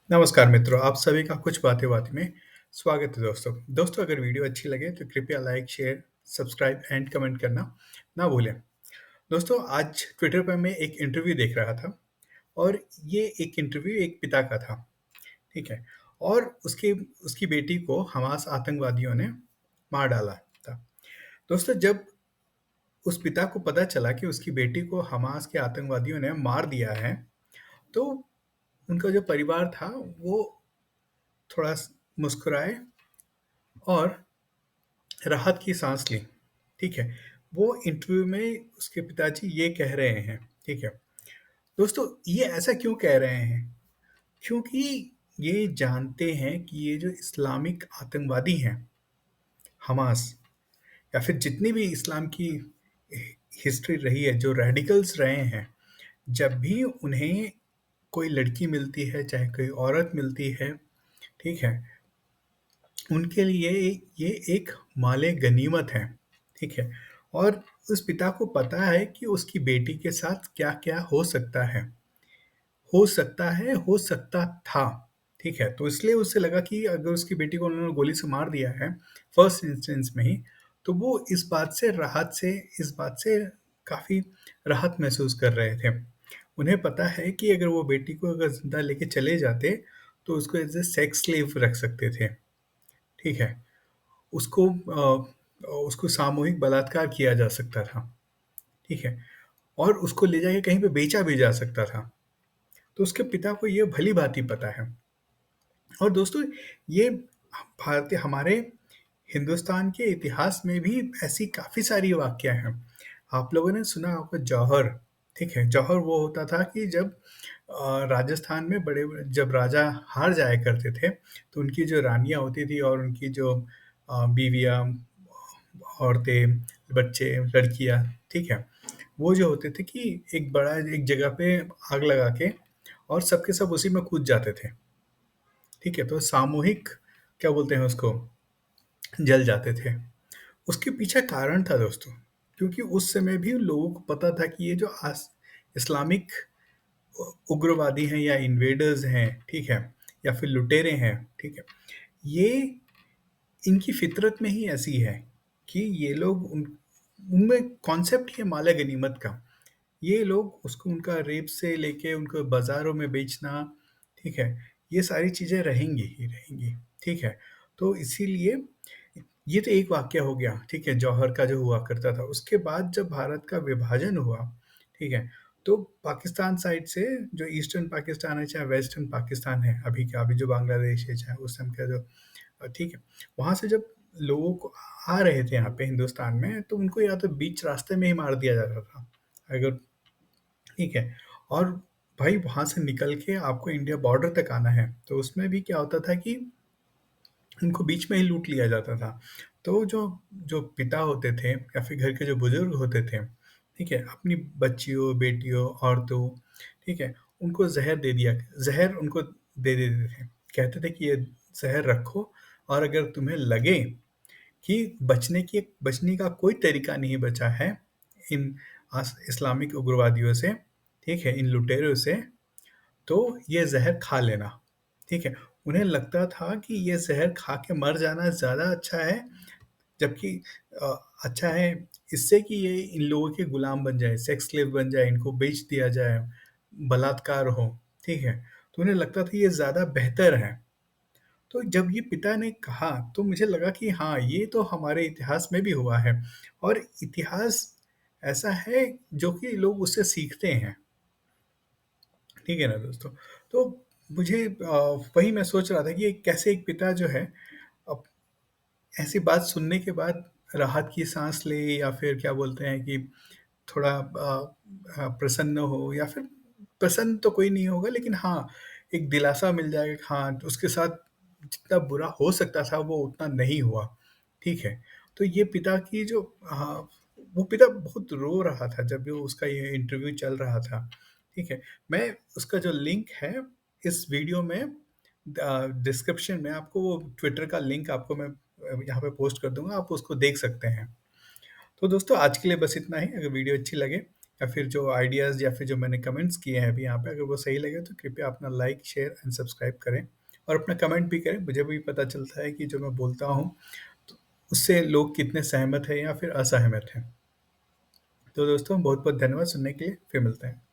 नमस्कार मित्रों, आप सभी का कुछ बातें-बातें में स्वागत है दोस्तों। दोस्तों अगर वीडियो अच्छी लगे तो कृपया like, share, subscribe and comment करना ना भूलें। दोस्तों आज ट्विटर पर मैं एक इंटरव्यू देख रहा था और ये एक इंटरव्यू एक पिता का था, ठीक है? और उसकी उसकी बेटी को हमास आतंकवादियों ने मार डाला था। दोस्तों जब उस पिता को पता चला कि उसकी बेटी को हमास के आतंकवादियों ने मार दिया है, तो उनका जो परिवार था वो थोड़ा मुस्कुराए और राहत की सांस ली, ठीक है? वो इंटरव्यू में उसके पिताजी ये कह रहे हैं, ठीक है? दोस्तों ये ऐसा क्यों कह रहे हैं? क्योंकि ये जानते हैं कि ये जो इस्लामिक आतंकवादी हैं, हमास या फिर जितनी भी इस्लाम की हिस्ट्री रही है, जो रेडिकल्स रहे हैं, जब भी उन्हें कोई लड़की मिलती है, चाहे कोई औरत मिलती है, ठीक है? उनके लिए ये एक माले गनीमत है, ठीक है? और उस पिता को पता है कि उसकी बेटी के साथ क्या-क्या हो सकता है। हो सकता है, हो सकता था, ठीक है? तो इसलिए उसे लगा कि अगर उसकी बेटी को उन्होंने गोली से मार दिया है, फर्स्ट इंस्टेंस में ही, तो वो इस बात से काफ़ी राहत महसूस कर रहे थे। उन्हें पता है कि अगर वो बेटी को अगर ज़िंदा लेके चले जाते, तो उसको एज़ अ सेक्स स्लेव रख सकते थे, ठीक है? उसको सामूहिक बलात्कार किया जा सकता था, ठीक है? और उसको ले जाके कहीं पे बेचा भी जा सकता था। तो उसके पिता को ये भली-भाँति पता है। और दोस्तों ये भारतीय हमारे हिंदुस्तान के इतिहास में भी ऐसी काफ़ी सारी वाक़या हैं। आप लोगों ने सुना होगा जौहर, ठीक है? जौहर वो होता था कि जब राजस्थान में जब राजा हार जाया करते थे, तो उनकी जो रानियाँ होती थी और उनकी जो बीवियाँ, औरतें, बच्चे, लड़कियाँ, ठीक है? वो जो होते थे कि एक जगह पे आग लगा के और सब के सब उसी में कूद जाते थे, ठीक है? तो सामूहिक क्या बोलते हैं उसको, जल जाते थे। उसके पीछे कारण था दोस्तों, क्योंकि उस समय भी लोगों को पता था कि ये जो इस्लामिक उग्रवादी हैं या इन्वेडर्स हैं, ठीक है? या फिर लुटेरे हैं, ठीक है? ये इनकी फितरत में ही ऐसी है कि ये लोग उनमें कॉन्सेप्ट ही है माला गनीमत का। ये लोग उसको उनका रेप से लेके उनको बाज़ारों में बेचना, ठीक है? ये सारी चीज़ें रहेंगी ही रहेंगी, ठीक है? तो इसीलिए ये तो एक वाक़या हो गया, ठीक है? जौहर का जो हुआ करता था। उसके बाद जब भारत का विभाजन हुआ, ठीक है? तो पाकिस्तान साइड से जो ईस्टर्न पाकिस्तान है, चाहे वेस्टर्न पाकिस्तान है, अभी जो बांग्लादेश है, चाहे उस समय का जो ठीक है? वहाँ से जब लोगों को आ रहे थे यहाँ पे हिंदुस्तान में, तो उनको या तो बीच रास्ते में ही मार दिया जाता था। अगर ठीक है? और भाई वहाँ से निकल के आपको इंडिया बॉर्डर तक आना है, तो उसमें भी क्या होता था कि उनको बीच में ही लूट लिया जाता था। तो जो जो पिता होते थे या फिर घर के जो बुजुर्ग होते थे, ठीक है? अपनी बच्चियों, बेटियों, औरतों, ठीक है? उनको ज़हर उनको दे देते थे। कहते थे कि ये ज़हर रखो और अगर तुम्हें लगे कि बचने का कोई तरीका नहीं बचा है इन इस्लामिक उग्रवादियों से, ठीक है? इन लुटेरों से, तो ये ज़हर खा लेना, ठीक है? उन्हें लगता था कि ये ज़हर खा के मर जाना ज़्यादा अच्छा है, जबकि अ, अच्छा है इससे कि ये इन लोगों के गुलाम बन जाए, सेक्स स्लेव बन जाए, इनको बेच दिया जाए, बलात्कार हो, ठीक है? तो उन्हें लगता था ये ज़्यादा बेहतर है। तो जब ये पिता ने कहा, तो मुझे लगा कि हाँ, ये तो हमारे इतिहास में भी हुआ है और इतिहास ऐसा है जो कि लोग उससे सीखते हैं। ठीक है ना दोस्तों? तो मुझे वही मैं सोच रहा था कि कैसे एक पिता जो है अब ऐसी बात सुनने के बाद राहत की साँस ले या फिर क्या बोलते हैं कि थोड़ा प्रसन्न हो या फिर प्रसन्न तो कोई नहीं होगा लेकिन हाँ, एक दिलासा मिल जाएगा कि हाँ, तो उसके साथ जितना बुरा हो सकता था वो उतना नहीं हुआ, ठीक है? तो ये पिता की जो वो पिता बहुत रो रहा था जब भी उसका ये इंटरव्यू चल रहा था, ठीक है? मैं उसका जो लिंक है इस वीडियो में डिस्क्रिप्शन में आपको वो ट्विटर का लिंक आपको मैं यहाँ पे पोस्ट कर दूँगा, आप उसको देख सकते हैं। तो दोस्तों आज के लिए बस इतना ही। अगर वीडियो अच्छी लगे या फिर जो आइडियाज़ या फिर जो मैंने कमेंट्स किए हैं अभी यहाँ पे, अगर वो सही लगे तो कृपया अपना लाइक, शेयर एंड सब्सक्राइब करें और अपना कमेंट भी करें। मुझे भी पता चलता है कि जो मैं बोलता हूँ, तो उससे लोग कितने सहमत हैं या फिर असहमत हैं। तो दोस्तों बहुत-बहुत धन्यवाद सुनने के लिए, फिर मिलते हैं।